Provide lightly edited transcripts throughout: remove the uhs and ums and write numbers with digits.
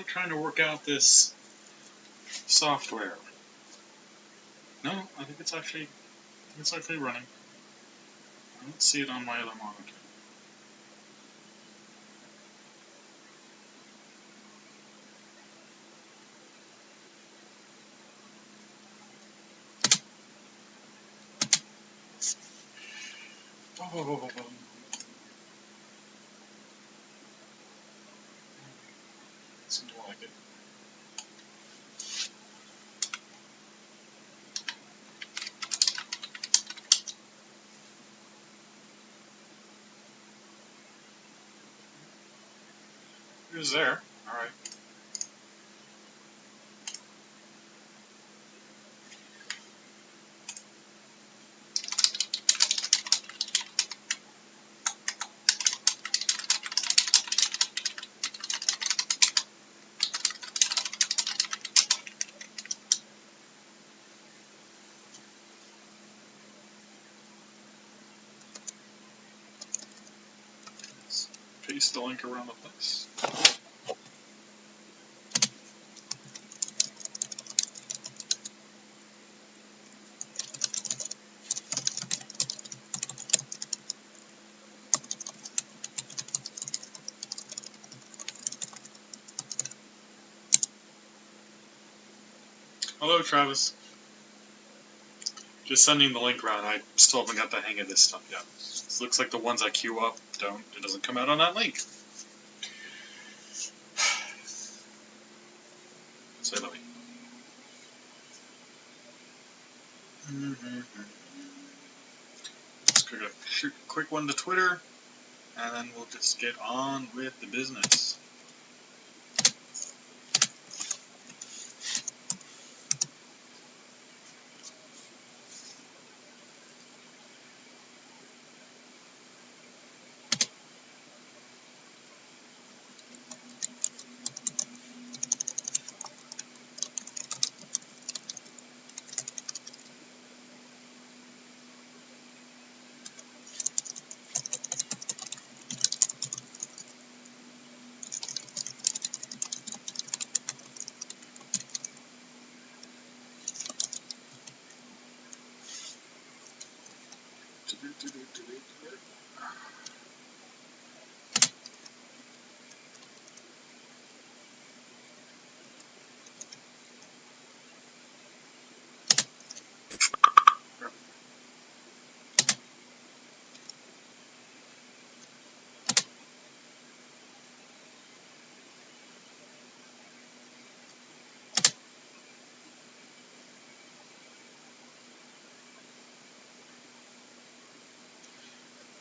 Still trying to work out this software. No, I think it's actually running. I don't see it on my other monitor. Seem to like it. It was there. All right. Let's paste the link around the place. Hello, Travis. Just sending the link around. I still haven't got the hang of this stuff yet. It looks like the ones I queue up it doesn't come out on that link. Say let me. Let's shoot a quick one to Twitter, and then we'll just get on with the business.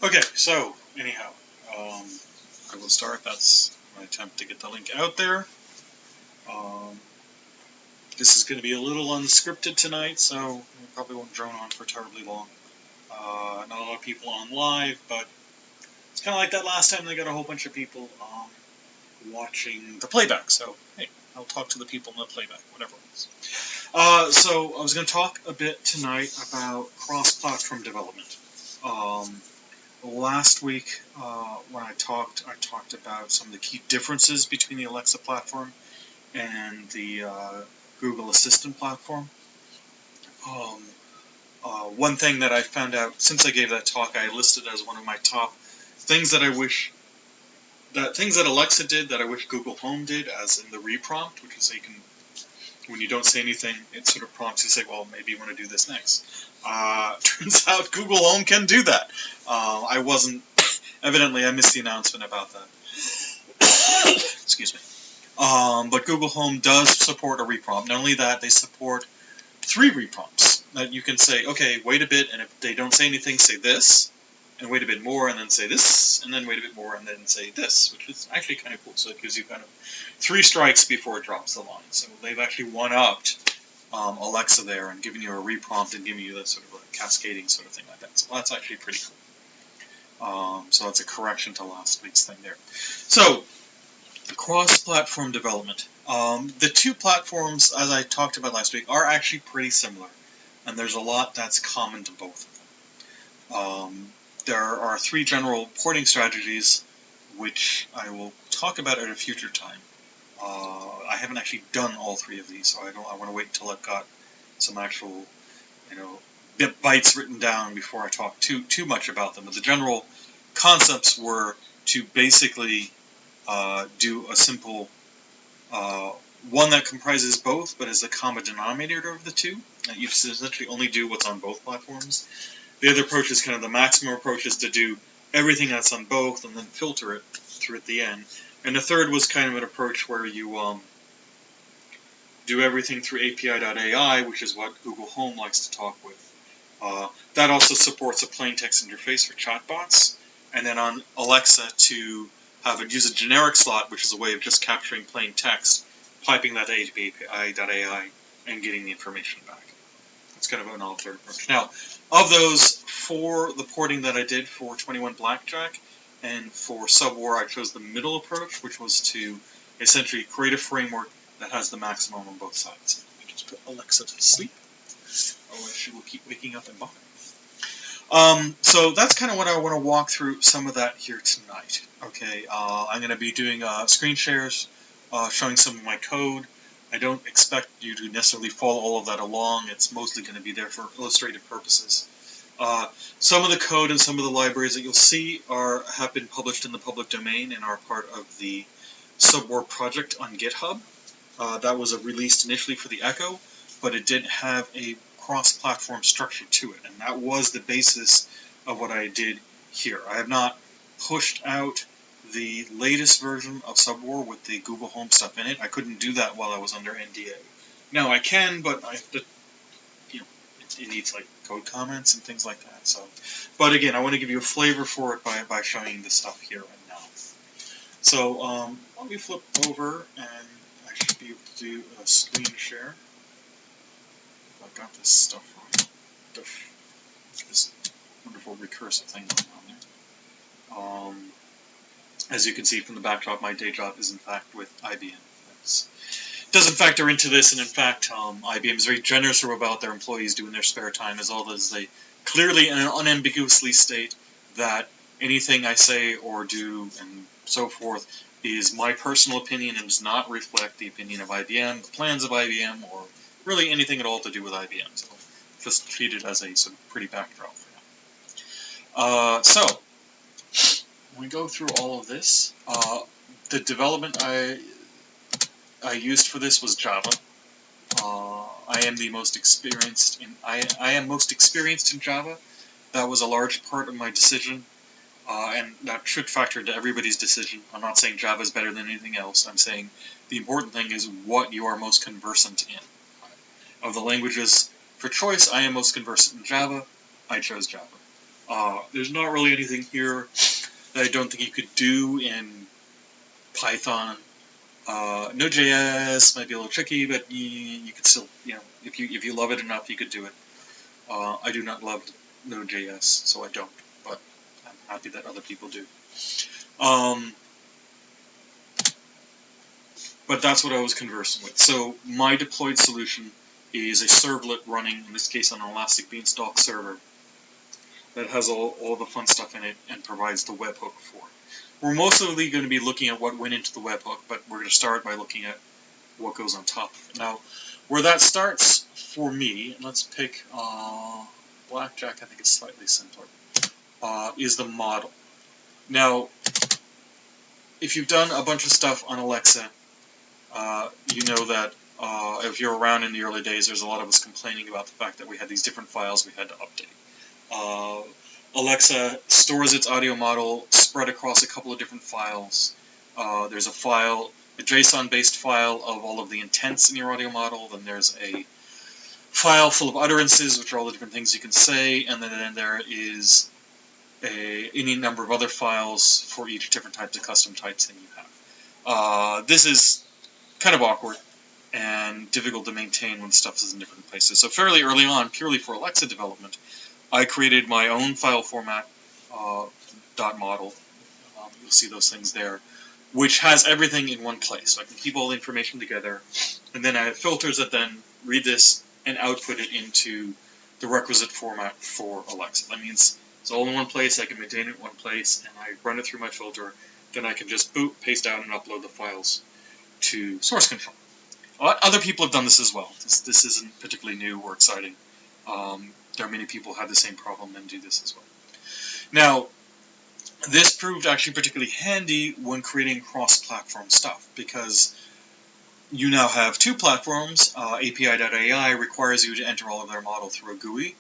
Okay, so anyhow, I will start. That's my attempt to get the link out there. This is going to be a little unscripted tonight, so we probably won't drone on for terribly long. Not a lot of people on live, but it's kind of like that last time they got a whole bunch of people watching the playback. So, hey, I'll talk to the people in the playback, whatever it is. So I was going to talk a bit tonight about cross-platform development. Last week, when I talked about some of the key differences between the Alexa platform and the Google Assistant platform. One thing that I found out since I gave that talk, I listed as one of my top things that I wish things that Alexa did that I wish Google Home did, as in the reprompt, which is so you can, when you don't say anything, it sort of prompts you to say, well, maybe you want to do this next. Turns out Google Home can do that. Evidently I missed the announcement about that. Excuse me. But Google Home does support a reprompt. Not only that, they support 3 reprompts that you can say, okay, wait a bit, and if they don't say anything, say this, and wait a bit more, and then say this, and then wait a bit more, and then say this, which is actually kind of cool. So it gives you kind of 3 strikes before it drops the line. So they've actually one-upped Alexa there and given you a reprompt and giving you that sort of a cascading sort of thing like that. So that's actually pretty cool. So that's a correction to last week's thing there. So, cross-platform development. The 2 platforms, as I talked about last week, are actually pretty similar, and there's a lot that's common to both of them. There are 3 general porting strategies, which I will talk about at a future time. I haven't actually done all 3 of these, so I want to wait until I've got some actual, bites written down before I talk too much about them. But the general concepts were to basically do a simple one that comprises both, but is the common denominator of the two. You essentially only do what's on both platforms. The other approach is kind of the maximum approach, is to do everything that's on both and then filter it through at the end. And the third was kind of an approach where you do everything through API.ai, which is what Google Home likes to talk with. That also supports a plain text interface for chatbots, and then on Alexa to use a generic slot, which is a way of just capturing plain text, piping that to API.ai, and getting the information back. That's kind of an all-third approach. Now, of those, for the porting that I did for 21 Blackjack and for Subwar, I chose the middle approach, which was to essentially create a framework that has the maximum on both sides. Let me just put Alexa to sleep, otherwise she will keep waking up and bothering. So that's kind of what I want to walk through some of that here tonight. Okay, I'm going to be doing screen shares, showing some of my code. I don't expect you to necessarily follow all of that along. It's mostly going to be there for illustrative purposes. Some of the code and some of the libraries that you'll see have been published in the public domain and are part of the Subwar project on GitHub. That was released initially for the Echo, but it did have a cross-platform structure to it, and that was the basis of what I did here. I have not pushed out the latest version of Subwar with the Google Home stuff in it. I couldn't do that while I was under NDA. Now I can, but I have to, it needs like code comments and things like that. So, but again, I want to give you a flavor for it by showing the stuff here and now. So let me flip over, and I should be able to do a screen share. I've got this stuff right. This wonderful recursive thing going on there. As you can see from the backdrop, my day job is in fact with IBM. It doesn't factor into this, and in fact, IBM is very generous about their employees doing their spare time, as well as they clearly and unambiguously state that anything I say or do and so forth is my personal opinion and does not reflect the opinion of IBM, the plans of IBM, or really anything at all to do with IBM. So just treat it as a sort of pretty backdrop for now. So when we go through all of this, the development I used for this was Java. I am the most experienced in I am most experienced in Java. That was a large part of my decision, and that should factor into everybody's decision. I'm not saying Java is better than anything else. I'm saying the important thing is what you are most conversant in. Of the languages for choice, I am most conversant in Java. I chose Java. There's not really anything here that I don't think you could do in Python. Node.js might be a little tricky, but you could still, if you love it enough, you could do it. I do not love Node.js, so I don't, but I'm happy that other people do. But that's what I was conversing with. So my deployed solution is a servlet running, in this case, on an Elastic Beanstalk server that has all the fun stuff in it and provides the webhook for it. We're mostly going to be looking at what went into the webhook, but we're going to start by looking at what goes on top of it. Now, where that starts for me, and let's pick Blackjack, I think it's slightly simpler, is the model. Now, if you've done a bunch of stuff on Alexa, you know that if you're around in the early days, there's a lot of us complaining about the fact that we had these different files we had to update. Alexa stores its audio model spread across a couple of different files. There's a JSON-based file of all of the intents in your audio model. Then there's a file full of utterances, which are all the different things you can say. And then there is any number of other files for each different types of custom types that you have. This is kind of awkward and difficult to maintain when stuff is in different places. So fairly early on, purely for Alexa development, I created my own file format .model. You'll see those things there, which has everything in one place. So I can keep all the information together, and then I have filters that then read this and output it into the requisite format for Alexa. That means it's all in one place. I can maintain it in one place, and I run it through my filter. Then I can just paste out and upload the files to source control. Other people have done this as well. This isn't particularly new or exciting. There are many people who have the same problem and do this as well. Now, this proved actually particularly handy when creating cross-platform stuff, because you now have two platforms. API.ai requires you to enter all of their model through a GUI,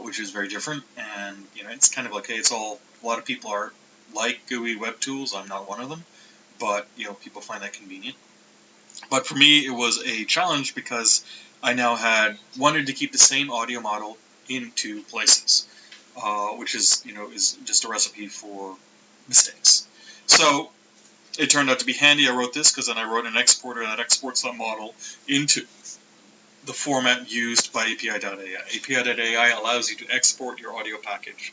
which is very different, and it's kind of like, hey, it's all, a lot of people are like GUI web tools. I'm not one of them, but people find that convenient. But for me, it was a challenge because I now wanted to keep the same audio model in two places, which is just a recipe for mistakes. So it turned out to be handy. I wrote this because then I wrote an exporter that exports that model into the format used by API.ai. API.ai allows you to export your audio package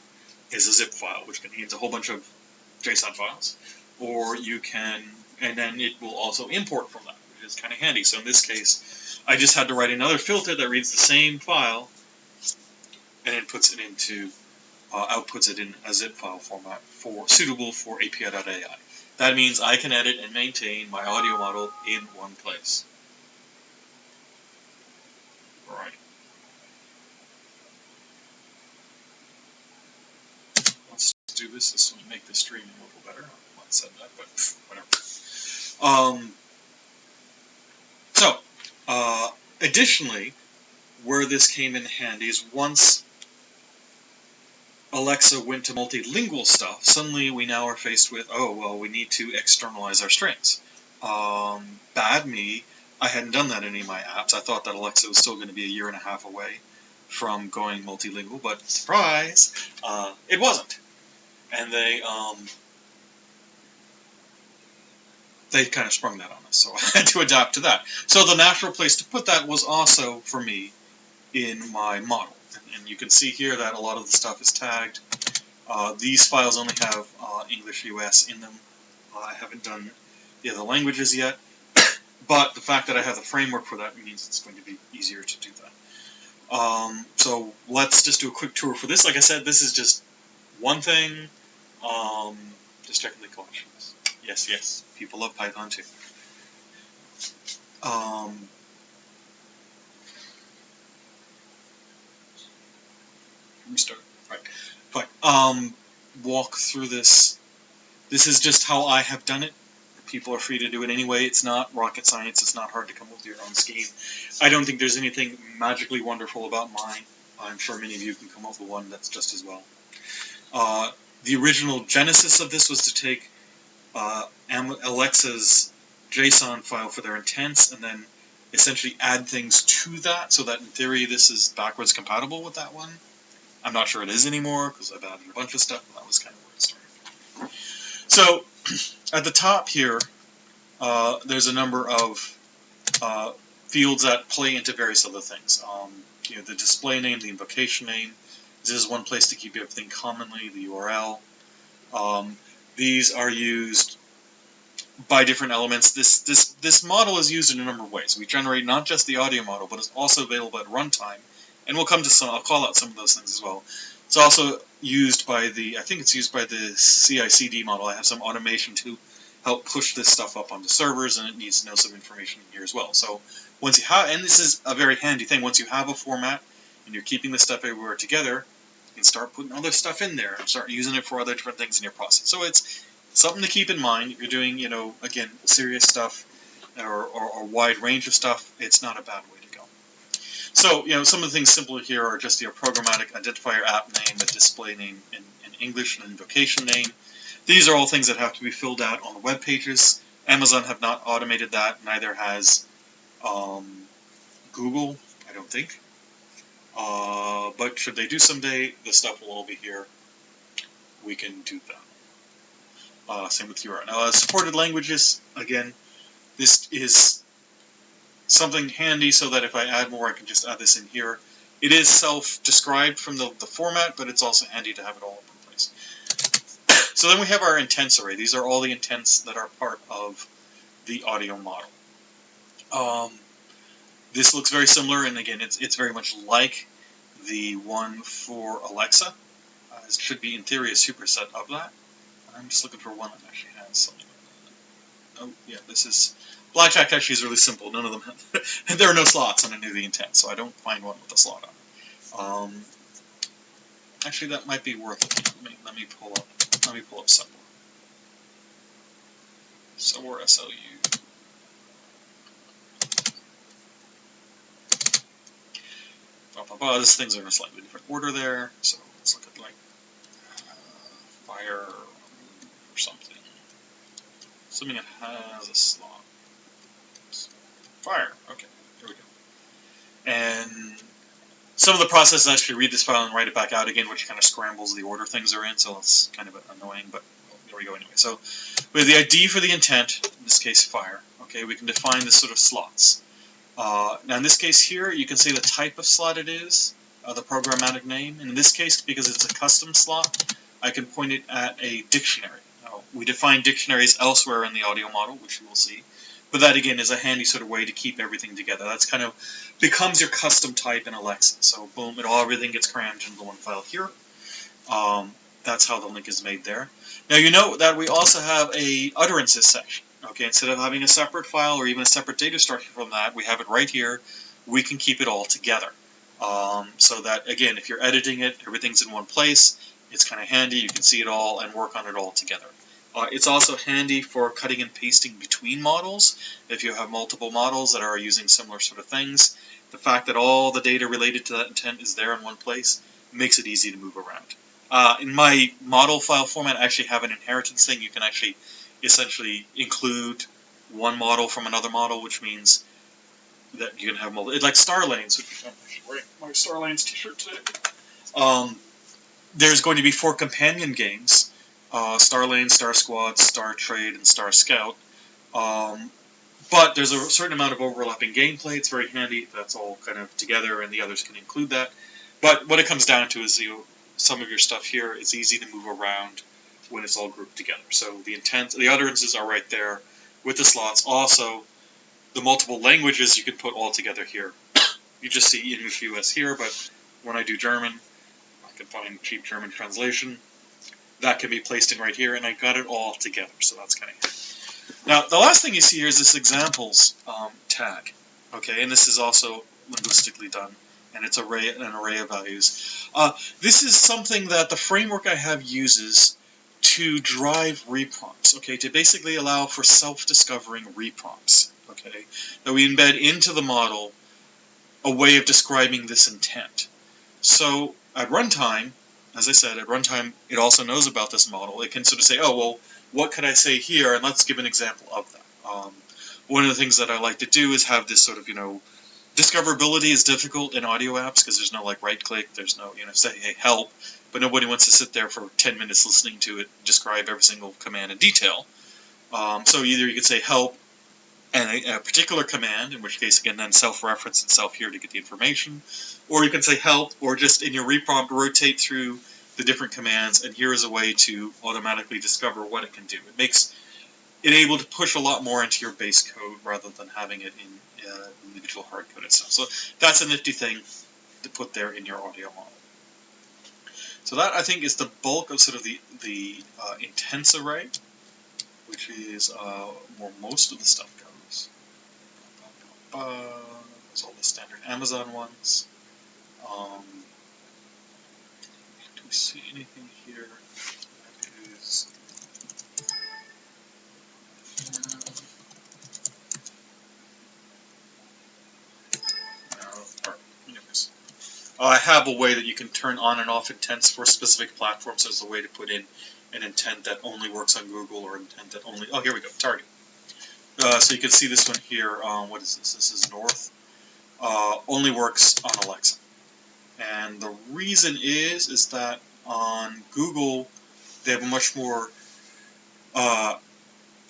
as a zip file, which contains a whole bunch of JSON files, or you can, and then it will also import from that, which is kind of handy. So in this case, I just had to write another filter that reads the same file and it puts it into, outputs it in a zip file format suitable for API.ai. That means I can edit and maintain my audio model in one place. Right. Let's do this. This will make the stream a little better. I might said that, but whatever. Additionally, where this came in handy is once Alexa went to multilingual stuff, suddenly we now are faced with, oh, well, we need to externalize our strings. Bad me, I hadn't done that in any of my apps. I thought that Alexa was still going to be a year and a half away from going multilingual, but surprise, it wasn't. And they kind of sprung that on us, so I had to adapt to that. So the natural place to put that was also, for me, in my model. And you can see here that a lot of the stuff is tagged. These files only have English US in them. I haven't done the other languages yet, but the fact that I have the framework for that means it's going to be easier to do that. So let's just do a quick tour for this. Like I said, this is just one thing. Just checking the collections. Yes, people love Python too. Restart. Right. Fine. Walk through this. This is just how I have done it. People are free to do it anyway. It's not rocket science. It's not hard to come up with your own scheme. I don't think there's anything magically wonderful about mine. I'm sure many of you can come up with one that's just as well. The original genesis of this was to take Alexa's JSON file for their intents and then essentially add things to that, so that in theory this is backwards compatible with that one. I'm not sure it is anymore because I've added a bunch of stuff, but that was kind of where it started. So at the top here, there's a number of fields that play into various other things. The display name, the invocation name. This is one place to keep everything commonly, the URL. These are used by different elements. This model is used in a number of ways. We generate not just the audio model, but it's also available at runtime. And we'll come to some, I'll call out some of those things as well. It's also used by I think it's used by the CI/CD model. I have some automation to help push this stuff up onto servers, and it needs to know some information in here as well. So once you have, and this is a very handy thing, once you have a format and you're keeping this stuff everywhere together, you can start putting other stuff in there and start using it for other different things in your process. So it's something to keep in mind. If you're doing, again, serious stuff or a wide range of stuff, it's not a bad way to go. So, some of the things simpler here are just your programmatic identifier app name, the display name in English, and invocation name. These are all things that have to be filled out on the web pages. Amazon have not automated that, neither has Google, I don't think. But should they do someday, the stuff will all be here. We can do that. Same with URL. Now, supported languages, again, this is something handy so that if I add more, I can just add this in here. It is self-described from the format, but it's also handy to have it all up in place. So then we have our intents array. These are all the intents that are part of the audio model. This looks very similar, and again, it's very much like the one for Alexa. It should be, in theory, a superset of that. I'm just looking for one that actually has something like that. oh yeah, this is blackjack. Actually, is really simple. None of them have. There are no slots on any of the intent, so I don't find one with a slot on it. Actually, that might be worth it. Let me pull up. Let me pull up Subwar. Subwar SLU. These things are in a slightly different order there, so let's look at like fire or something. Assuming it has a slot. Fire. Okay, here we go. And some of the process is actually read this file and write it back out again, which kind of scrambles the order things are in, so it's kind of annoying, but well, here we go anyway. So we have the ID for the intent, in this case fire. Okay, we can define this sort of slots. Now in this case here, you can see the type of slot it is, the programmatic name. And in this case, because it's a custom slot, I can point it at a dictionary. Now, we define dictionaries elsewhere in the audio model, which you will see. But that, again, is a handy sort of way to keep everything together. That's kind of becomes your custom type in Alexa. So, boom, everything gets crammed into one file here. That's how the link is made there. Now, you note that we also have a utterances section. Okay, instead of having a separate file or even a separate data structure from that, we have it right here. We can keep it all together. So that, again, if you're editing it, everything's in one place. It's kind of handy. You can see it all and work on it all together. It's also handy for cutting and pasting between models. If you have multiple models that are using similar sort of things, the fact that all the data related to that intent is there in one place makes it easy to move around. In my model file format, I actually have an inheritance thing. You can actually essentially include one model from another model, which means that you can have multiple. It's like Star Lanes, which I'm actually wearing my Star Lanes t-shirt today. There's going to be 4 companion games. Star Lane, Star Squad, Star Trade, and Star Scout. But there's a certain amount of overlapping gameplay. It's very handy. That's all kind of together, and the others can include that. But what it comes down to is some of your stuff here is easy to move around when it's all grouped together. So the utterances are right there with the slots. Also, the multiple languages you can put all together here. You just see English US here, but when I do German, I can find cheap German translation. That can be placed in right here, and I got it all together, so that's kind of handy. Now, the last thing you see here is this examples tag, okay, and this is also linguistically done, and it's an array of values. This is something that the framework I have uses to drive reprompts, okay, to basically allow for self-discovering reprompts, okay, that we embed into the model a way of describing this intent. So at runtime, as I said, at runtime, it also knows about this model. It can sort of say, oh, well, what could I say here? And let's give an example of that. One of the things that I like to do is have this sort of, discoverability is difficult in audio apps because there's no, like, right-click. There's no, say, hey, help. But nobody wants to sit there for 10 minutes listening to it describe every single command in detail. So either you could say help and a particular command, in which case, again, then self-reference itself here to get the information. Or you can say help, or just in your reprompt, rotate through the different commands, and here is a way to automatically discover what it can do. It makes it able to push a lot more into your base code rather than having it in individual hard code itself. So that's a nifty thing to put there in your audio model. So that, I think, is the bulk of sort of the intents array, which is where most of the stuff goes. There's all the standard Amazon ones. Do we see anything here that is... anyways. I have a way that you can turn on and off intents for specific platforms. There's a way to put in an intent that only works on Google or intent that only... Oh, here we go, Target. So you can see this one here. What is this? This is North. Only works on Alexa. And the reason is that on Google, they have a much more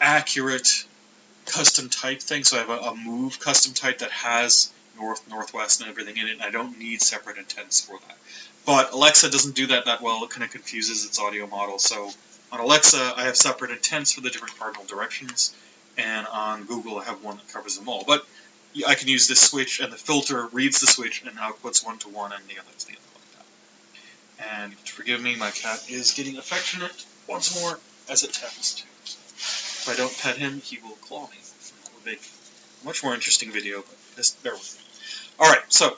accurate custom type thing. So I have a move custom type that has North, Northwest, and everything in it, and I don't need separate intents for that. But Alexa doesn't do that well. It kind of confuses its audio model. So on Alexa, I have separate intents for the different cardinal directions, and on Google, I have one that covers them all. But I can use this switch, and the filter reads the switch and outputs one to one, and the other to the other like that. And forgive me, my cat is getting affectionate once more as it taps too. If I don't pet him, he will claw me. That would make a much more interesting video, but just bear with me. Alright, so,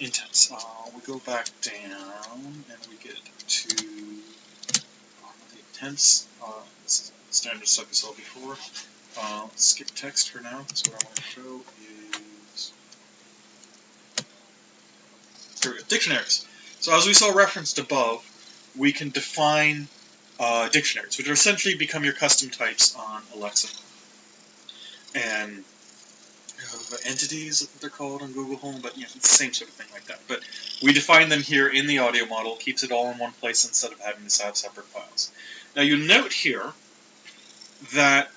intents. We go back down, and we get to the intents. This is the standard stuff we saw before. Let's skip text for now, so what I want to show is... Here we go, dictionaries. So as we saw referenced above, we can define dictionaries, which are essentially become your custom types on Alexa. And entities, is what they're called on Google Home, but it's the same sort of thing like that. But we define them here in the audio model, keeps it all in one place instead of having to have separate files. Now you note here that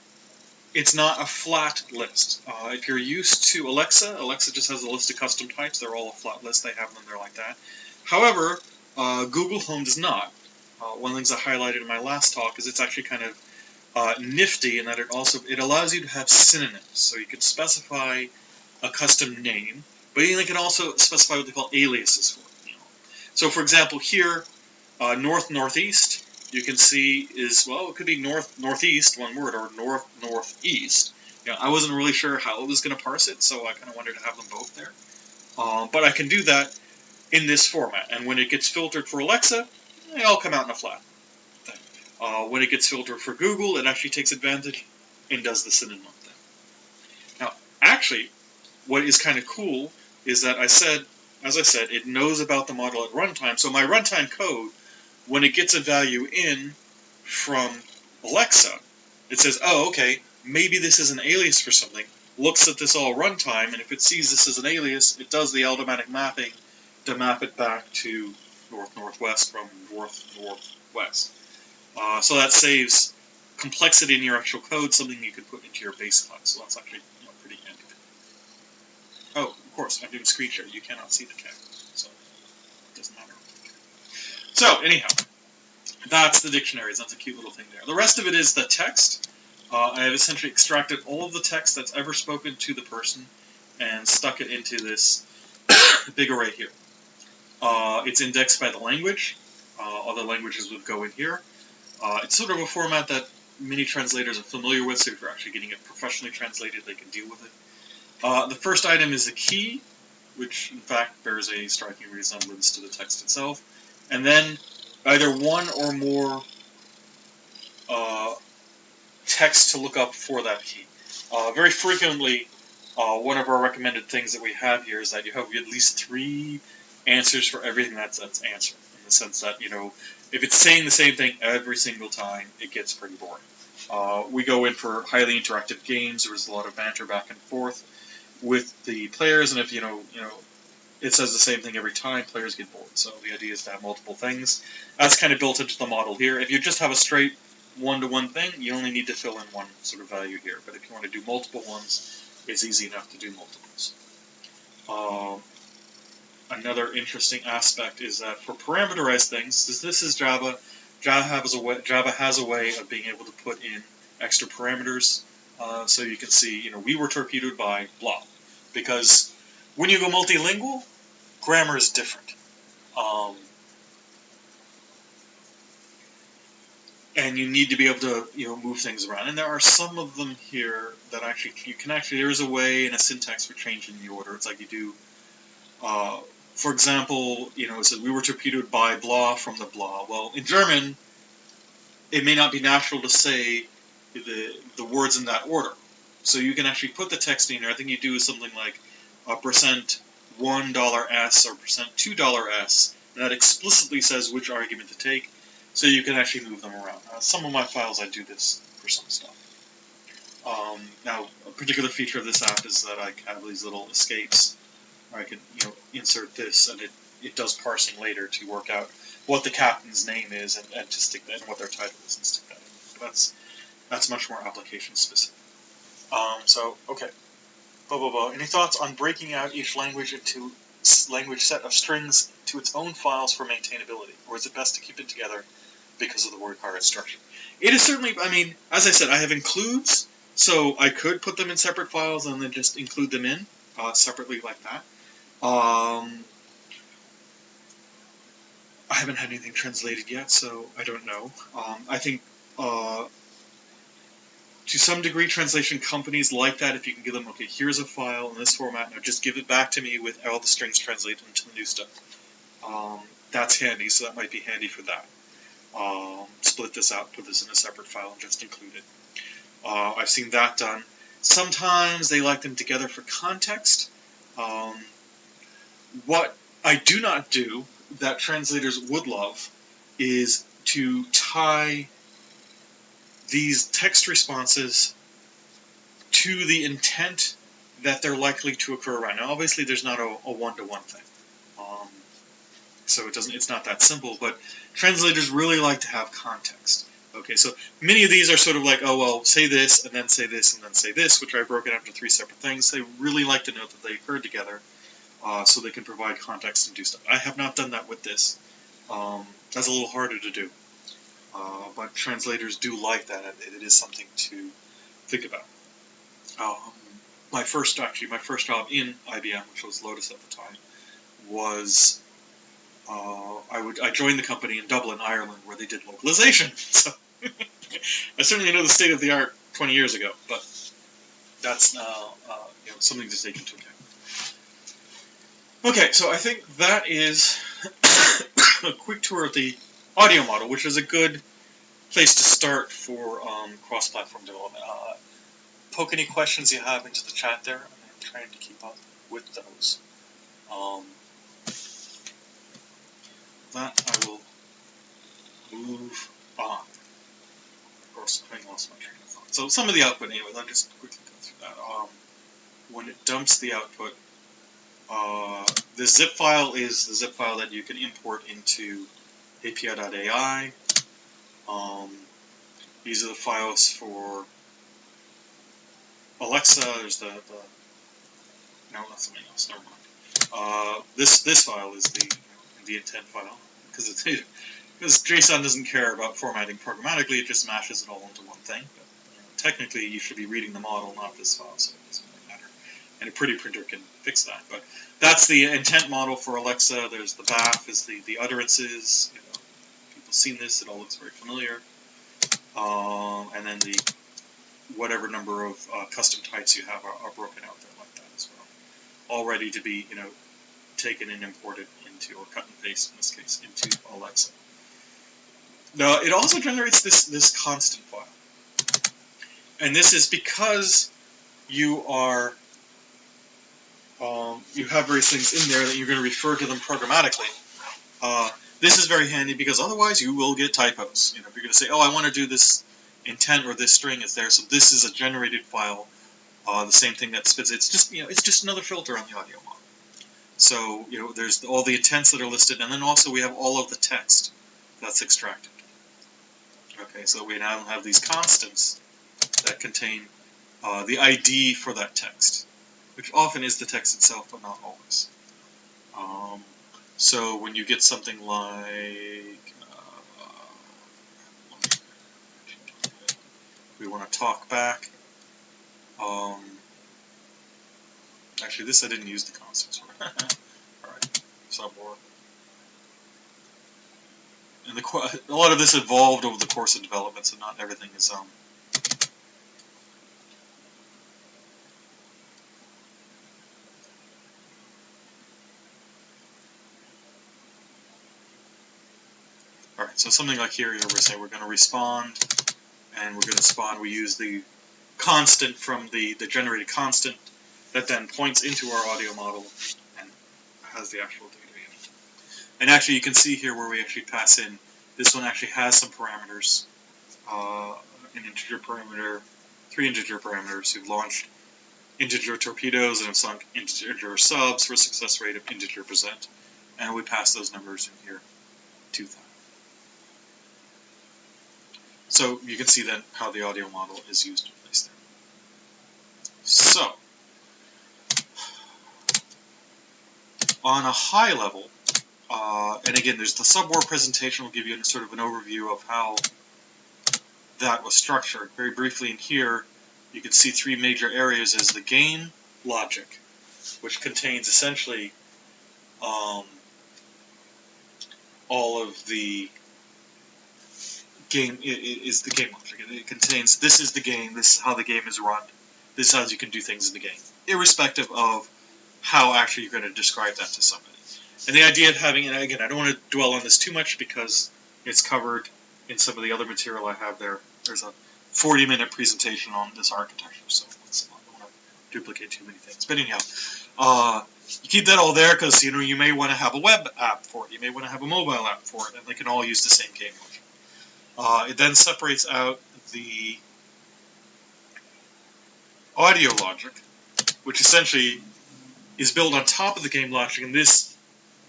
it's not a flat list. If you're used to Alexa, Alexa just has a list of custom types. They're all a flat list. They have them there like that. However, Google Home does not. One of the things I highlighted in my last talk is it's actually kind of nifty in that it allows you to have synonyms. So you can specify a custom name, but you can also specify what they call aliases for it. So for example, here, north-northeast, you can see is, well, it could be north-northeast, one word, or north-northeast. I wasn't really sure how it was going to parse it, so I kind of wanted to have them both there. But I can do that in this format, and when it gets filtered for Alexa, they all come out in a flat thing. When it gets filtered for Google, it actually takes advantage and does the synonym thing. Now, actually, what is kind of cool is that as I said, it knows about the model at runtime, so my runtime code, when it gets a value in from Alexa, it says, oh, okay, maybe this is an alias for something, looks at this all runtime, and if it sees this as an alias, it does the automatic mapping to map it back to north-northwest from north-northwest. So that saves complexity in your actual code, something you could put into your base class. So that's actually pretty handy. Oh, of course, I'm doing screen share. You cannot see the cat, so it doesn't matter. So, anyhow, that's the dictionaries. That's a cute little thing there. The rest of it is the text. I have essentially extracted all of the text that's ever spoken to the person and stuck it into this big array here. It's indexed by the language. Other languages would go in here. It's sort of a format that many translators are familiar with, so if you're actually getting it professionally translated, they can deal with it. The first item is a key, which in fact bears a striking resemblance to the text itself. And then either one or more text to look up for that key. Very frequently, one of our recommended things that we have here is that you have at least 3 answers for everything that's answered. In the sense that, if it's saying the same thing every single time, it gets pretty boring. We go in for highly interactive games. There's a lot of banter back and forth with the players, and if it says the same thing every time, players get bored. So the idea is to have multiple things. That's kind of built into the model here. If you just have a straight one-to-one thing, you only need to fill in one sort of value here. But if you want to do multiple ones, it's easy enough to do multiples. Another interesting aspect is that for parameterized things, since this is Java, Java has a way of being able to put in extra parameters. So you can see, we were torpedoed by blah. Because when you go multilingual, grammar is different. And you need to be able to, move things around. And there are some of them here that there is a way in a syntax for changing the order. It's like you do, for example, it says we were torpedoed by blah from the blah. Well, in German, it may not be natural to say the words in that order. So you can actually put the text in there. I think you do something like %$1s or $2s, and that explicitly says which argument to take, so you can actually move them around. Some of my files I do this for some stuff. Now, a particular feature of this app is that I have these little escapes where I can insert this, and it does parsing later to work out what the captain's name is and to stick that, and what their title is, and stick that in. So that's much more application specific. Okay. Blah, blah, blah. Any thoughts on breaking out each language into language set of strings to its own files for maintainability? Or is it best to keep it together because of the word pirate structure? It is certainly, as I said, I have includes, so I could put them in separate files and then just include them in separately like that. I haven't had anything translated yet, so I don't know. I think To some degree, translation companies like that. If you can give them, okay, here's a file in this format, now just give it back to me with all the strings translated into the new stuff. That's handy, so that might be handy for that. Split this out, put this in a separate file, and just include it. I've seen that done. Sometimes they like them together for context. What I do not do, that translators would love, is to tie these text responses to the intent that they're likely to occur around. Now, obviously, there's not a one-to-one thing, so it's not that simple. But translators really like to have context. Okay, so many of these are sort of like, oh well, say this and then say this and then say this, which I've broken up into 3 separate things. They really like to know that they occurred together, so they can provide context and do stuff. I have not done that with this. That's a little harder to do. But translators do like that. It is something to think about. My first job in IBM, which was Lotus at the time, was I joined the company in Dublin, Ireland, where they did localization. So I certainly know the state of the art 20 years ago, but that's now something to take into account. Okay, so I think that is a quick tour of the audio model, which is a good place to start for cross-platform development. Poke any questions you have into the chat there. I'm trying to keep up with those. That I will move on. Of course, I lost my train of thought. So some of the output, anyway, I'll just quickly go through that. When it dumps the output, the zip file is the zip file that you can import into API.ai. These are the files for Alexa. There's no, that's something else. Never mind. This file is the intent file because JSON doesn't care about formatting programmatically. It just mashes it all into one thing. But technically, you should be reading the model, not this file, so it doesn't really matter. And a pretty printer can fix that. But that's the intent model for Alexa. There's the BAF is the utterances. People seen this. It all looks very familiar. And then the whatever number of custom types you have are broken out there like that as well, all ready to be taken and imported into, or cut and paste in this case, into Alexa. Now it also generates this constant file, and this is because you are you have various things in there that you're going to refer to them programmatically. This is very handy because otherwise you will get typos. If you're going to say, oh, I want to do this intent or this string is there, so this is a generated file. The same thing that spits. It's just another filter on the audio model. So there's all the intents that are listed, and then also we have all of the text that's extracted. Okay, so we now have these constants that contain the ID for that text, which often is the text itself, but not always. So when you get something like, we want to talk back. Actually, this I didn't use the constants for. Alright, subwar. And a lot of this evolved over the course of development, so not everything is Alright, so something like here, we're saying we're going to respond, and we're going to spawn. We use the constant from the generated constant that then points into our audio model and has the actual data in it. And actually, you can see here where we actually pass in. This one actually has some parameters, an integer parameter, 3 integer parameters. We've launched integer torpedoes and have sunk integer subs for a success rate of integer %. And we pass those numbers in here to that. So you can see then how the audio model is used in place there. So, on a high level, and again, there's the subwar presentation will give you sort of an overview of how that was structured. Very briefly in here, you can see 3 major areas as the game logic, which contains essentially all of the game is the game logic. It contains, this is the game, this is how the game is run, this is how you can do things in the game, irrespective of how actually you're going to describe that to somebody. And the idea of having, and again, I don't want to dwell on this too much because it's covered in some of the other material I have there. There's a 40-minute presentation on this architecture, so I don't want to duplicate too many things. But anyhow, you keep that all there because you may want to have a web app for it, you may want to have a mobile app for it, and they can all use the same game logic. It then separates out the audio logic, which essentially is built on top of the game logic, and this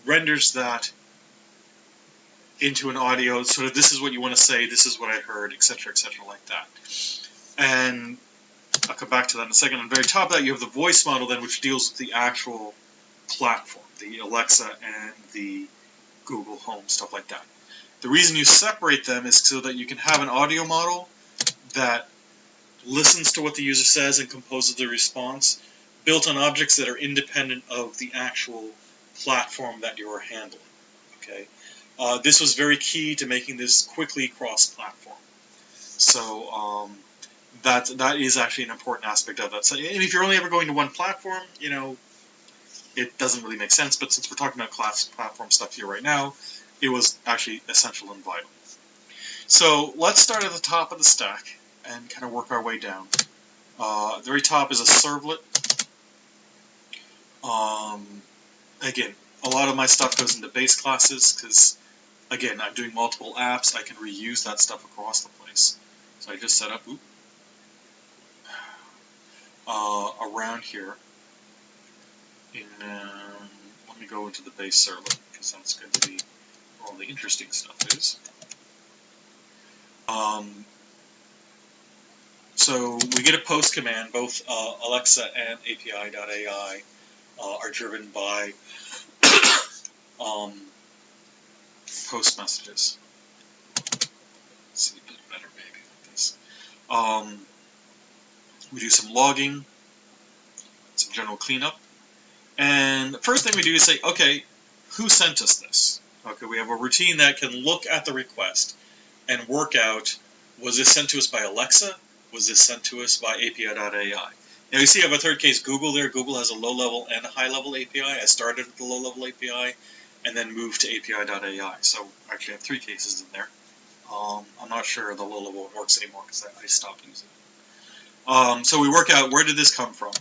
renders that into an audio, sort of this is what you want to say, this is what I heard, etc., like that. And I'll come back to that in a second. On the very top of that, you have the voice model then, which deals with the actual platform, the Alexa and the Google Home, stuff like that. The reason you separate them is so that you can have an audio model that listens to what the user says and composes the response, built on objects that are independent of the actual platform that you are handling. Okay, this was very key to making this quickly cross-platform. So that is actually an important aspect of that. So if you're only ever going to one platform, it doesn't really make sense. But since we're talking about platform stuff here right now, it was actually essential and vital. So let's start at the top of the stack and kind of work our way down. The very top is a servlet. Again, a lot of my stuff goes into base classes because, again, I'm doing multiple apps. I can reuse that stuff across the place. So I just set up around here. Let me go into the base servlet because that's going to be where all the interesting stuff is. So we get a post command. Both Alexa and API.ai are driven by post messages. Let's see a bit better maybe like this. We do some logging, some general cleanup, and the first thing we do is say, okay, who sent us this? Okay, we have a routine that can look at the request and work out, was this sent to us by Alexa? Was this sent to us by API.ai? Now you see I have a third case, Google there. Google has a low-level and a high-level API. I started with the low-level API and then moved to API.ai. So I actually have 3 cases in there. I'm not sure the low-level works anymore because I stopped using it. So we work out where did this come from.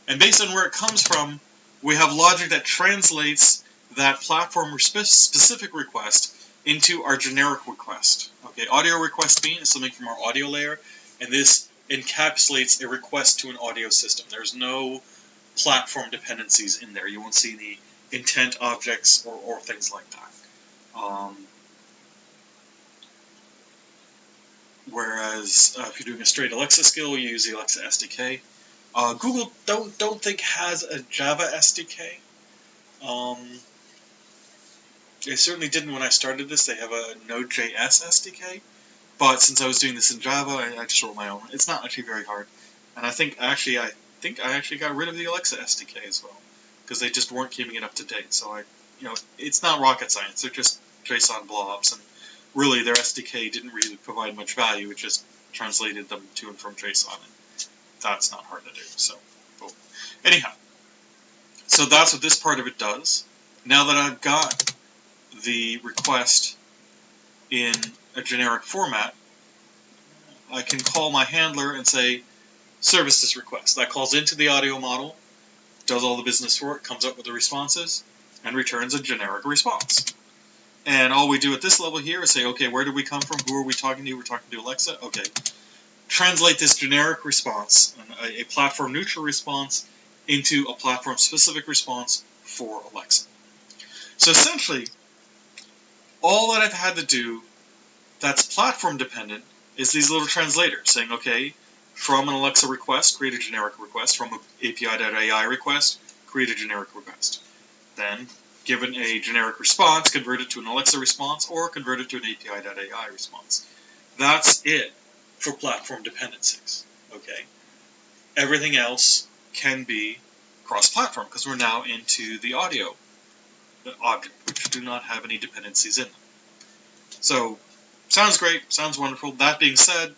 And based on where it comes from, we have logic that translates that platform-specific request into our generic request. Okay, audio request being is something from our audio layer, and this encapsulates a request to an audio system. There's no platform dependencies in there. You won't see any intent objects or things like that. Whereas if you're doing a straight Alexa skill, you use the Alexa SDK. Google don't think has a Java SDK. They certainly didn't when I started this. They have a Node.js SDK. But since I was doing this in Java, I just wrote my own. It's not actually very hard. And I think I actually got rid of the Alexa SDK as well, because they just weren't keeping it up to date. So it's not rocket science. They're just JSON blobs, and really their SDK didn't really provide much value. It just translated them to and from JSON, and that's not hard to do. So, anyhow, so that's what this part of it does. Now that I've got the request in a generic format, I can call my handler and say, service this request. That calls into the audio model, does all the business for it, comes up with the responses, and returns a generic response. And all we do at this level here is say, okay, where did we come from? Who are we talking to? We're talking to Alexa. Okay. Translate this generic response, a platform-neutral response, into a platform-specific response for Alexa. So essentially, all that I've had to do that's platform-dependent is these little translators saying, okay, from an Alexa request, create a generic request. From an API.ai request, create a generic request. Then, given a generic response, convert it to an Alexa response or convert it to an API.ai response. That's it for platform dependencies. Okay, everything else can be cross-platform because we're now into the audio object, which do not have any dependencies in them. So Sounds great. Sounds wonderful. That being said,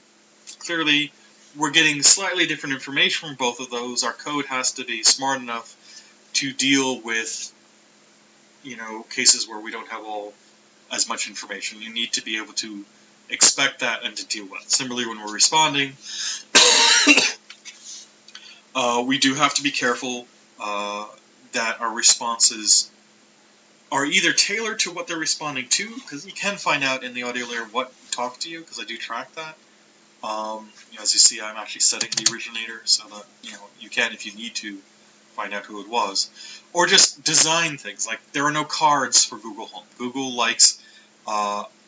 clearly we're getting slightly different information from both of those. Our code has to be smart enough to deal with, cases where we don't have as much information. You need to be able to expect that and to deal with it. Similarly, when we're responding, we do have to be careful that our responses are either tailored to what they're responding to, because you can find out in the audio layer what talked to you, because I do track that. As you see, I'm actually setting the originator so that you can, if you need to, find out who it was, or just design things. Like there are no cards for Google Home. Google likes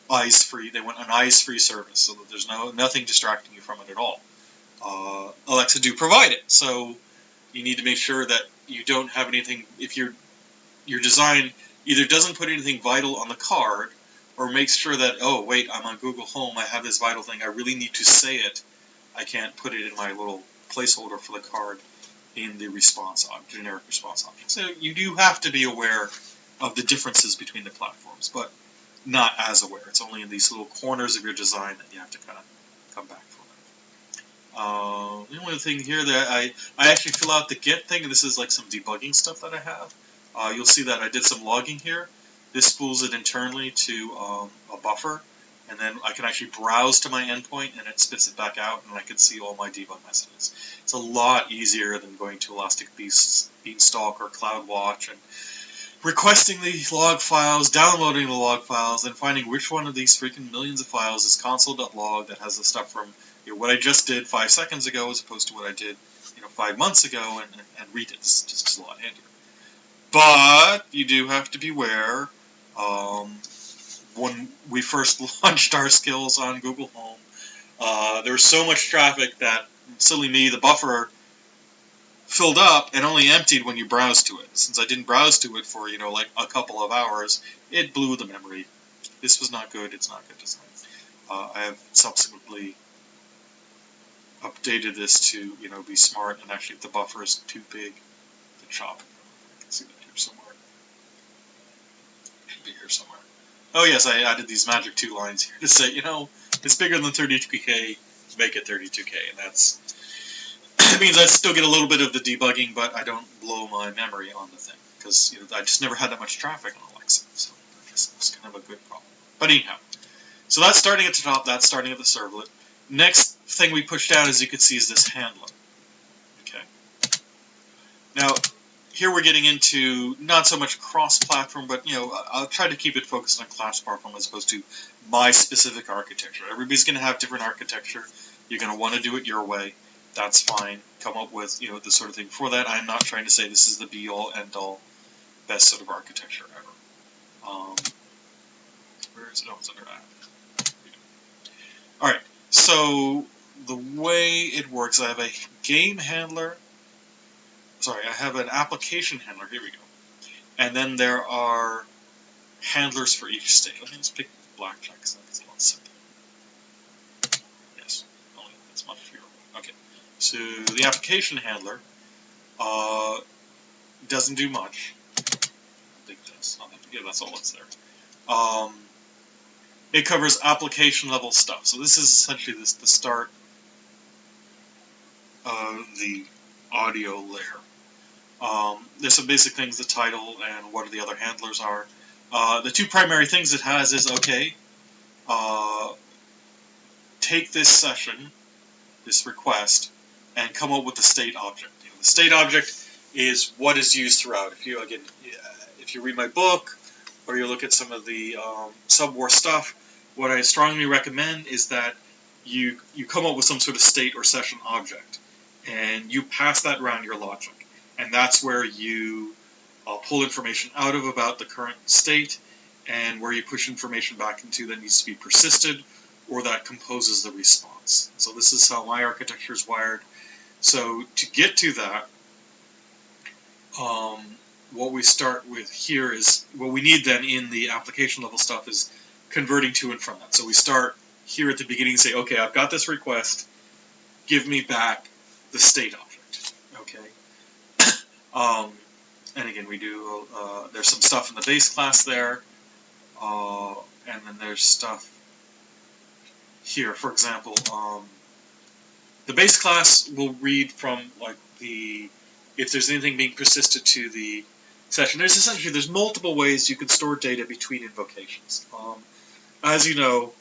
eyes free. They want an eyes free service, so that there's nothing distracting you from it at all. Alexa do provide it, so you need to make sure that you don't have anything. If your design either doesn't put anything vital on the card, or makes sure that, oh wait, I'm on Google Home, I have this vital thing, I really need to say it, I can't put it in my little placeholder for the card in the generic response option. So you do have to be aware of the differences between the platforms, but not as aware. It's only in these little corners of your design that you have to kind of come back from it. The only thing here that I actually fill out the get thing, and this is like some debugging stuff that I have. You'll see that I did some logging here. This spools it internally to a buffer, and then I can actually browse to my endpoint, and it spits it back out, and I can see all my debug messages. It's a lot easier than going to Elastic Beanstalk or CloudWatch and requesting the log files, downloading the log files, and finding which one of these freaking millions of files is console.log that has the stuff from what I just did 5 seconds ago as opposed to what I did 5 months ago, and read it. It's just a lot handier. But you do have to beware. When we first launched our skills on Google Home, there was so much traffic that, silly me, the buffer filled up and only emptied when you browsed to it. Since I didn't browse to it for, like a couple of hours, it blew the memory. This was not good. It's not good design. I have subsequently updated this to, be smart, and actually if the buffer is too big to chop. I can see that here somewhere. It should be here somewhere. Oh yes, I added these magic 2 lines here to say, it's bigger than 32K, make it 32K, and that's it means I still get a little bit of the debugging, but I don't blow my memory on the thing, because I just never had that much traffic on Alexa, so I guess that's kind of a good problem. But anyhow, so that's starting at the top, that's starting at the servlet. Next thing we push down, as you can see, is this handler. Okay. Now, here we're getting into not so much cross-platform, but I'll try to keep it focused on cross-platform as opposed to my specific architecture. Everybody's going to have different architecture. You're going to want to do it your way. That's fine. Come up with the sort of thing. For that, I'm not trying to say this is the be-all, end-all, best sort of architecture ever. Where is it? Oh, it's under that. All right. So the way it works, I have a game handler. Sorry, I have an application handler. Here we go. And then there are handlers for each state. Let me just pick blackjack because that's a lot simpler. Yes, only it's much fewer. Okay. So the application handler doesn't do much. I think that's not that. Yeah, that's all that's there. It covers application level stuff. So this is essentially the start of the audio layer. There's some basic things, the title and what the other handlers are. The 2 primary things it has is, okay, take this session, this request, and come up with the state object. The state object is what is used throughout. If you read my book, or you look at some of the subwar stuff, what I strongly recommend is that you come up with some sort of state or session object, and you pass that around your logic. And that's where you pull information out of about the current state, and where you push information back into that needs to be persisted, or that composes the response. So this is how my architecture is wired. So to get to that, what we start with here is, what we need then in the application level stuff is converting to and from that. So we start here at the beginning and say, okay, I've got this request, give me back the state object. Okay. And again, we do, there's some stuff in the base class there, and then there's stuff here, for example, the base class will read from like if there's anything being persisted to the session. There's multiple ways you can store data between invocations. As you know,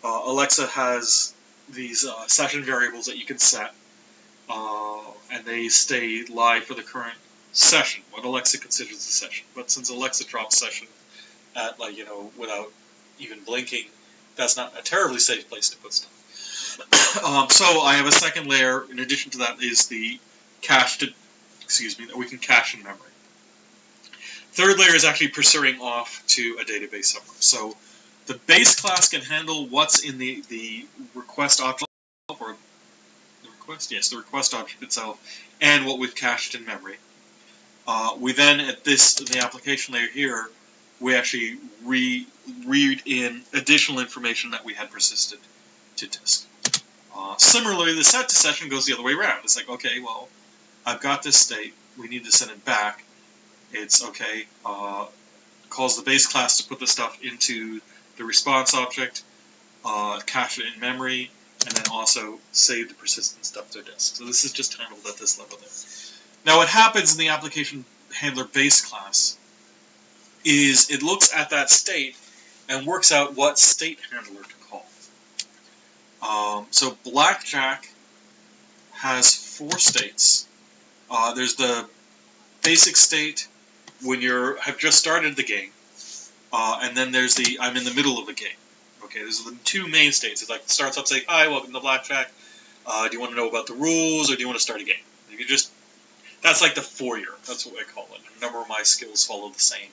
Alexa has these session variables that you can set, and they stay live for the current session, what Alexa considers a session. But since Alexa drops session at without even blinking, that's not a terribly safe place to put stuff. So I have a second layer. In addition to that, is the that we can cache in memory. Third layer is actually pursuing off to a database somewhere. So the base class can handle what's in the request object, or the request object itself, and what we've cached in memory. We then, in the application layer here, we actually read in additional information that we had persisted to disk. Similarly, the set to session goes the other way around. It's like, okay, well, I've got this state. We need to send it back. It's okay. Calls the base class to put the stuff into the response object, cache it in memory, and then also save the persistent stuff to disk. So this is just handled at this level there. Now, what happens in the application handler base class is it looks at that state and works out what state handler to call. So Blackjack has 4 states. There's the basic state when you have just started the game, and then there's the I'm in the middle of the game. Okay, those are the 2 main states. It starts up saying, "Hi, welcome to Blackjack. Do you want to know about the rules, or do you want to start a game?" That's like the foyer. That's what I call it. A number of my skills follow the same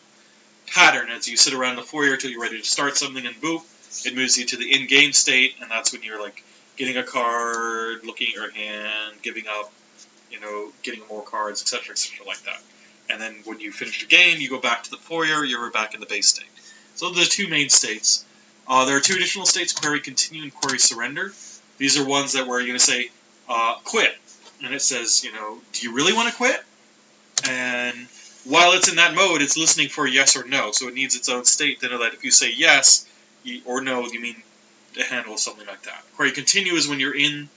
pattern as you sit around the foyer until you're ready to start something, and boop, it moves you to the in-game state, and that's when you're like getting a card, looking at your hand, giving up, getting more cards, etc., like that. And then when you finish the game, you go back to the foyer, you're back in the base state. So those are the 2 main states. There are 2 additional states, query continue and query surrender. These are ones that where you're going to say, quit. And it says, do you really want to quit? And while it's in that mode, it's listening for a yes or no. So it needs its own state to know that if you say yes or no, you mean to handle something like that. Query continue is when you're in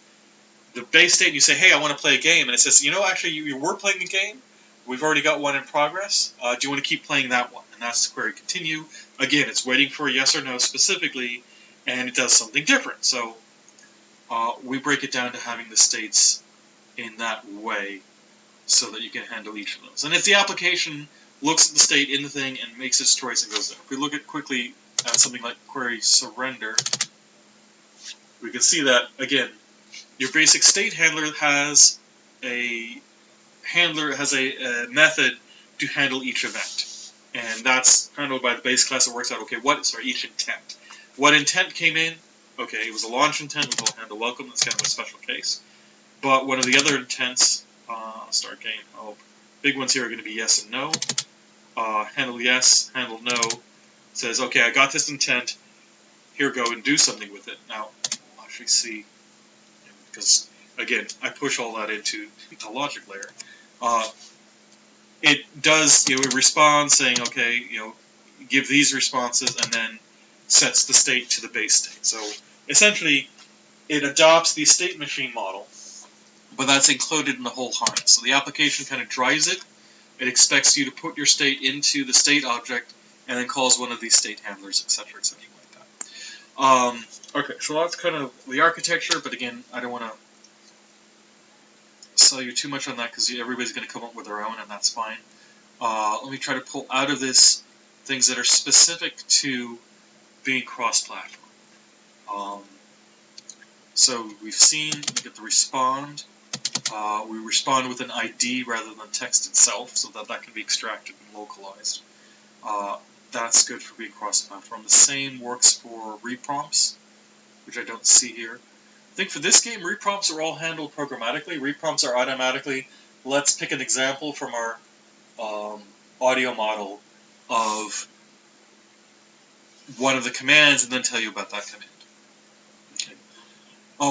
the base state and you say, hey, I want to play a game. And it says, actually, you were playing a game. We've already got one in progress. Do you want to keep playing that one? And that's query continue. Again, it's waiting for a yes or no specifically, and it does something different. So we break it down to having the states in that way so that you can handle each of those. And if the application looks at the state in the thing and makes its choice and goes there. If we look quickly at something like query surrender, we can see that, again, your basic state handler has a method to handle each event. And that's handled by the base class that works out, okay, each intent. What intent came in? Okay, it was a launch intent, we call handle welcome, that's kind of a special case. But one of the other intents, start game, big ones here are going to be yes and no. Handle yes, handle no, says, okay, I got this intent, here, go and do something with it. Now, we'll actually see, because, again, I push all that into the logic layer. It does, it responds saying, okay, give these responses, and then sets the state to the base state. So, essentially, it adopts the state machine model, but that's included in the whole harness. So the application kind of drives it. It expects you to put your state into the state object, and then calls one of these state handlers, etc., like that. Okay, so that's kind of the architecture, but again, I don't want to sell you too much on that because everybody's going to come up with their own, and that's fine. Let me try to pull out of this things that are specific to being cross-platform. So we've seen, we get the respond. We respond with an ID rather than text itself, so that can be extracted and localized. That's good for being cross-platform. The same works for reprompts, which I don't see here. I think for this game, reprompts are all handled programmatically. Reprompts are automatically, let's pick an example from our audio model of one of the commands and then tell you about that command. Okay.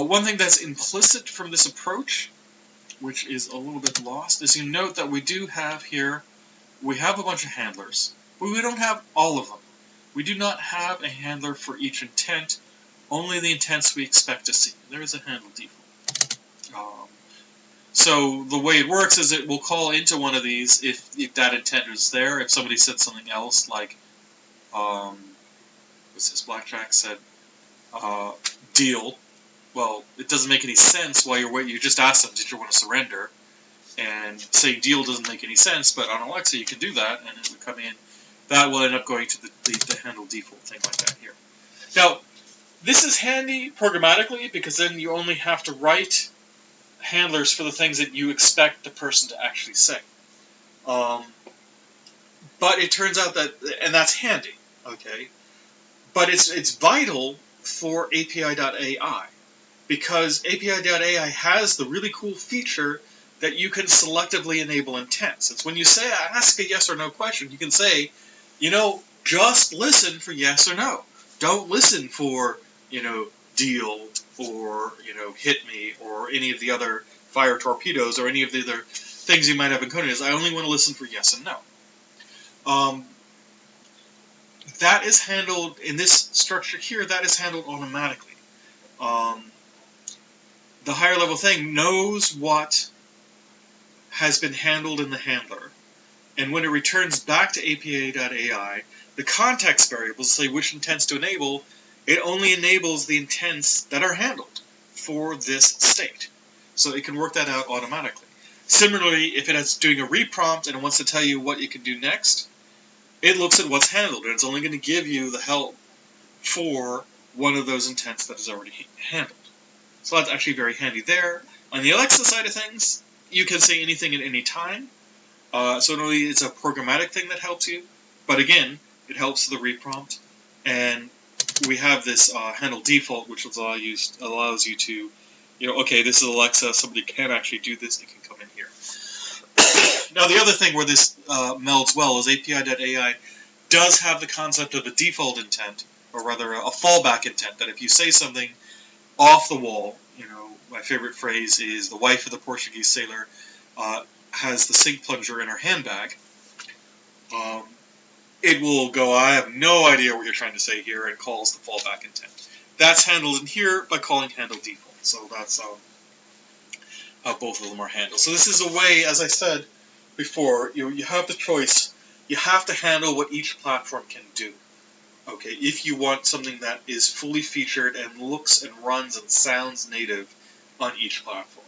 One thing that's implicit from this approach, which is a little bit lost, is you note that we do have here, we have a bunch of handlers, but we don't have all of them. We do not have a handler for each intent, only the intents we expect to see. There is a handle default. So the way it works is it will call into one of these if that intent is there. If somebody said something else, like, what's this, Blackjack said, deal. Well, it doesn't make any sense while you're waiting. You just ask them, did you want to surrender? And saying deal doesn't make any sense, but on Alexa you can do that, and it would come in. That will end up going to the handle default, thing like that here. Now, this is handy programmatically because then you only have to write handlers for the things that you expect the person to actually say. But it turns out that, and that's handy, okay? But it's vital for API.ai because API.ai has the really cool feature that you can selectively enable intents. It's when you say, ask a yes or no question, you can say, just listen for yes or no. Don't listen for, deal or, hit me or any of the other fire torpedoes or any of the other things you might have encoded. I only want to listen for yes and no. That is handled, in this structure here, that is handled automatically. The higher level thing knows what has been handled in the handler, and when it returns back to API.ai, the context variables say which intents to enable. It only enables the intents that are handled for this state. So it can work that out automatically. Similarly, if it is doing a reprompt and it wants to tell you what you can do next, it looks at what's handled, and it's only going to give you the help for one of those intents that is already handled. So that's actually very handy there. On the Alexa side of things, you can say anything at any time. So not only it's a programmatic thing that helps you, but again, it helps the reprompt. And we have this handle default, which allows you to, okay, this is Alexa, somebody can actually do this, it can come in here. Now, the other thing where this melds well is API.ai does have the concept of a default intent, or rather a fallback intent, that if you say something off the wall, my favorite phrase is the wife of the Portuguese sailor has the sink plunger in her handbag. It will go, I have no idea what you're trying to say here, and calls the fallback intent. That's handled in here by calling handle default. So that's how both of them are handled. So this is a way, as I said before, you have the choice. You have to handle what each platform can do. Okay, if you want something that is fully featured and looks and runs and sounds native on each platform.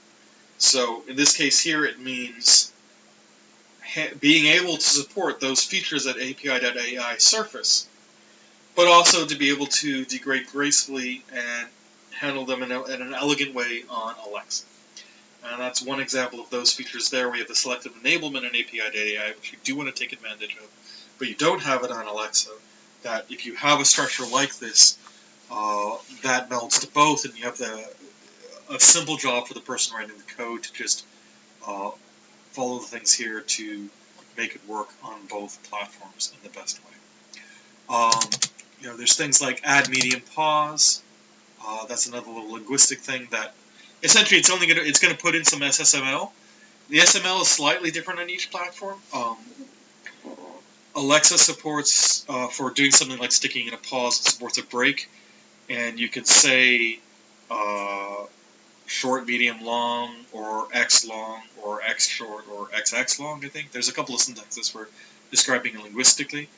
So in this case here, it means being able to support those features that API.ai surface, but also to be able to degrade gracefully and handle them in an elegant way on Alexa. And that's one example of those features there. We have the selective enablement in API.ai, which you do want to take advantage of, but you don't have it on Alexa. That if you have a structure like this, that melds to both, and you have a simple job for the person writing the code to just follow the things here to make it work on both platforms in the best way. There's things like add medium pause. That's another little linguistic thing that essentially it's going to put in some SSML. The SML is slightly different on each platform. Alexa supports, for doing something like sticking in a pause, it supports a break, and you can say short, medium, long, or X long, or X short, or XX long, I think. There's a couple of syntaxes for describing it linguistically.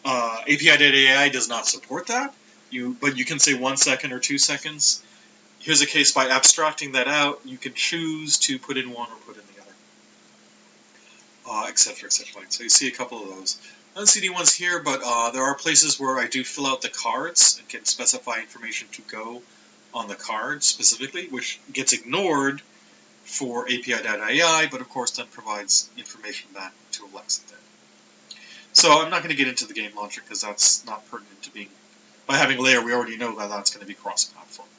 API.ai does not support that, but you can say 1 second or 2 seconds. Here's a case by abstracting that out, you can choose to put in one or put in the other, etc., etc. So you see a couple of those. I don't see any ones here, but there are places where I do fill out the cards and can specify information to go on the card specifically, which gets ignored for API.ai, but of course then provides information back to Alexa there. So I'm not going to get into the game launcher because that's not pertinent to being... By having layer, we already know that that's going to be cross-platform.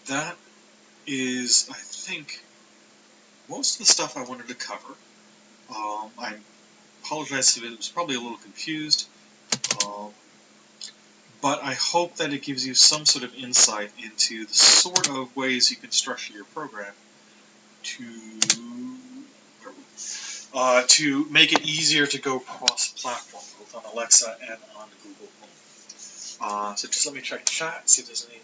That is, I think, most of the stuff I wanted to cover. I apologize if it was probably a little confused, but I hope that it gives you some sort of insight into the sort of ways you can structure your program to make it easier to go cross-platform, both on Alexa and on Google Home. So just let me check chat, see if there's any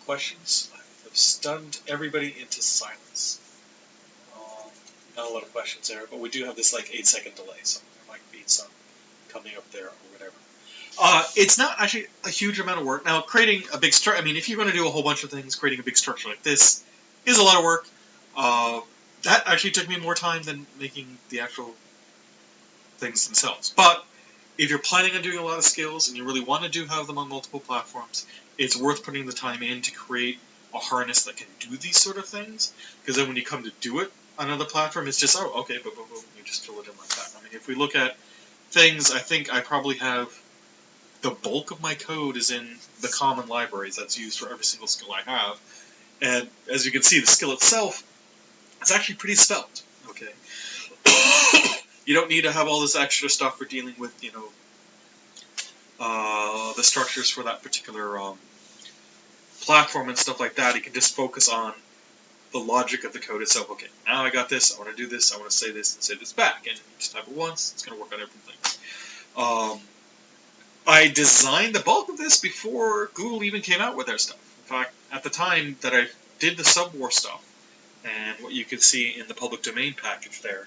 questions. I've stunned everybody into silence. Not a lot of questions there, but we do have this like 8-second delay, so there might be some coming up there or whatever. It's not actually a huge amount of work. Now, creating a big structure, I mean, if you're going to do a whole bunch of things, creating a big structure like this is a lot of work. That actually took me more time than making the actual things themselves. But if you're planning on doing a lot of skills and you really want to have them on multiple platforms, it's worth putting the time in to create a harness that can do these sort of things. Because then when you come to do it on another platform, it's just, oh, okay, boom, boom, boom, you just fill it in like that. I mean, if we look at things, I think I probably have the bulk of my code is in the common libraries that's used for every single skill I have. And as you can see, the skill itself is actually pretty svelte. Okay. You don't need to have all this extra stuff for dealing with, the structures for that particular platform and stuff like that. You can just focus on the logic of the code itself. Okay, now I got this, I want to do this, I want to say this and say this back. And you just type it once, it's going to work on everything. I designed the bulk of this before Google even came out with their stuff. In fact, at the time that I did the subwar stuff, and what you can see in the public domain package there,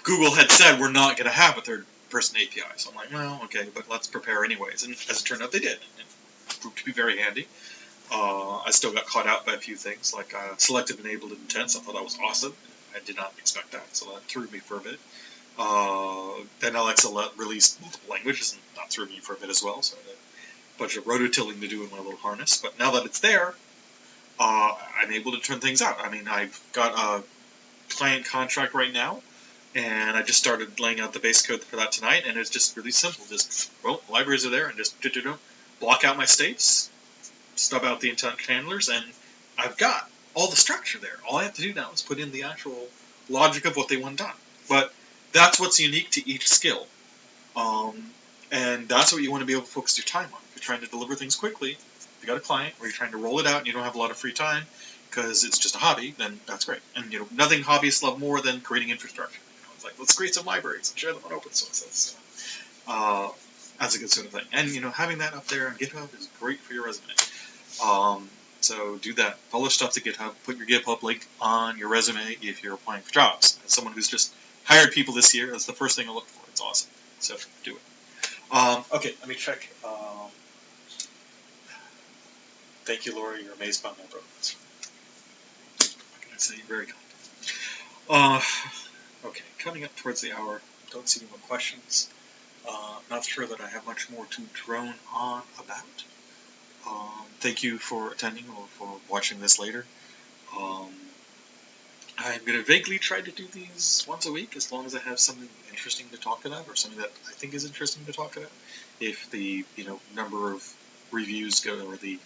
Google had said we're not going to have a third-person API. So I'm like, well, okay, but let's prepare anyways. And as it turned out, they did. It proved to be very handy. I still got caught out by a few things, like selective enabled intents. I thought that was awesome. I did not expect that, so that threw me for a bit. Then Alexa released multiple languages, and that threw me for a bit as well. So I had a bunch of rototilling to do in my little harness. But now that it's there, I'm able to turn things out. I mean, I've got a client contract right now, and I just started laying out the base code for that tonight, and it's just really simple. Just, well, libraries are there, and just block out my states, stub out the intent handlers, and I've got all the structure there. All I have to do now is put in the actual logic of what they want done. But that's what's unique to each skill. And that's what you want to be able to focus your time on. If you're trying to deliver things quickly, if you got a client, or you're trying to roll it out and you don't have a lot of free time because it's just a hobby, then that's great. And nothing hobbyists love more than creating infrastructure. It's like, let's create some libraries and share them on open source. That's a good sort of thing. And having that up there on GitHub is great for your resume. So do that. Publish stuff to GitHub. Put your GitHub link on your resume if you're applying for jobs. As someone who's just hired people this year, that's the first thing I look for. It's awesome. So do it. Okay, let me check. Thank you, Laura. You're amazed by my progress. What can I say? You're very kind. Okay, coming up towards the hour. Don't see any more questions. Not sure that I have much more to drone on about. Thank you for attending or for watching this later. I'm going to vaguely try to do these once a week as long as I have something interesting to talk about or something that I think is interesting to talk about. If the number of reviews go, or the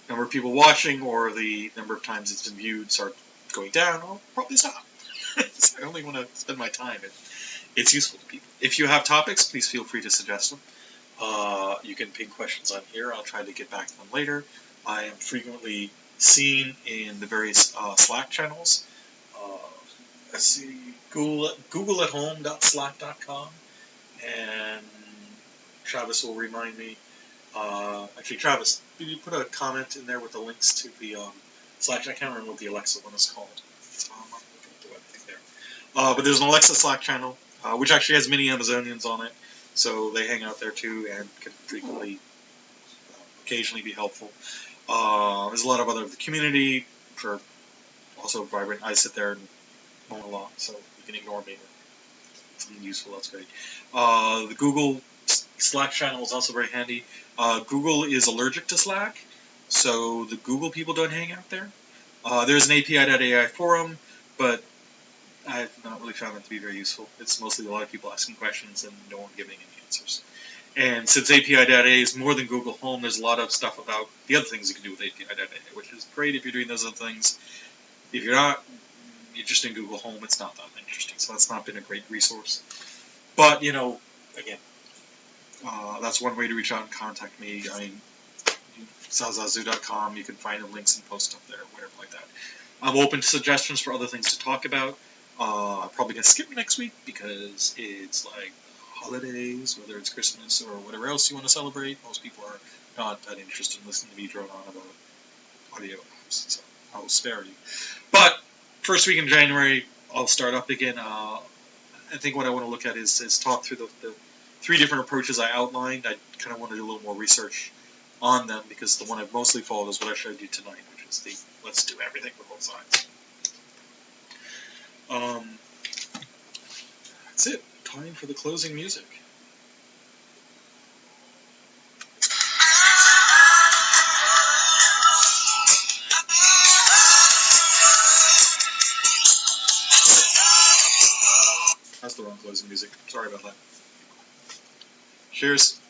number of people watching, or the number of times it's been viewed start going down, I'll probably stop. I only want to spend my time if it's useful to people. If you have topics, please feel free to suggest them. You can ping questions on here. I'll try to get back to them later. I am frequently seen in the various Slack channels. Let's see, Google at home.slack.com, and Travis will remind me. Actually, Travis, did you put a comment in there with the links to the Slack? I can't remember what the Alexa one is called. I'm looking at the web thing there. But there's an Alexa Slack channel, which actually has many Amazonians on it. So they hang out there too and can frequently, occasionally be helpful. There's a lot of other the community for also vibrant. I sit there and moan a lot, so you can ignore me. Something useful, that's great. The Google Slack channel is also very handy. Google is allergic to Slack, so the Google people don't hang out there. There's an API.ai forum, but I've not really found it to be very useful. It's mostly a lot of people asking questions and no one giving any answers. And since API.ai is more than Google Home, there's a lot of stuff about the other things you can do with API.ai, which is great if you're doing those other things. If you're not interested in Google Home, it's not that interesting, so that's not been a great resource. But, again, that's one way to reach out and contact me. I mean, Zazazu.com, you can find the links and post stuff there, whatever like that. I'm open to suggestions for other things to talk about. I'm probably going to skip next week because it's like holidays, whether it's Christmas or whatever else you want to celebrate. Most people are not that interested in listening to me drone on about audio apps, so I'll spare you. But first week in January, I'll start up again. I think what I want to look at is talk through the three different approaches I outlined. I kind of want to do a little more research on them because the one I've mostly followed is what I showed you tonight, which is the let's do everything for both sides. That's it. Time for the closing music. That's the wrong closing music. Sorry about that. Cheers.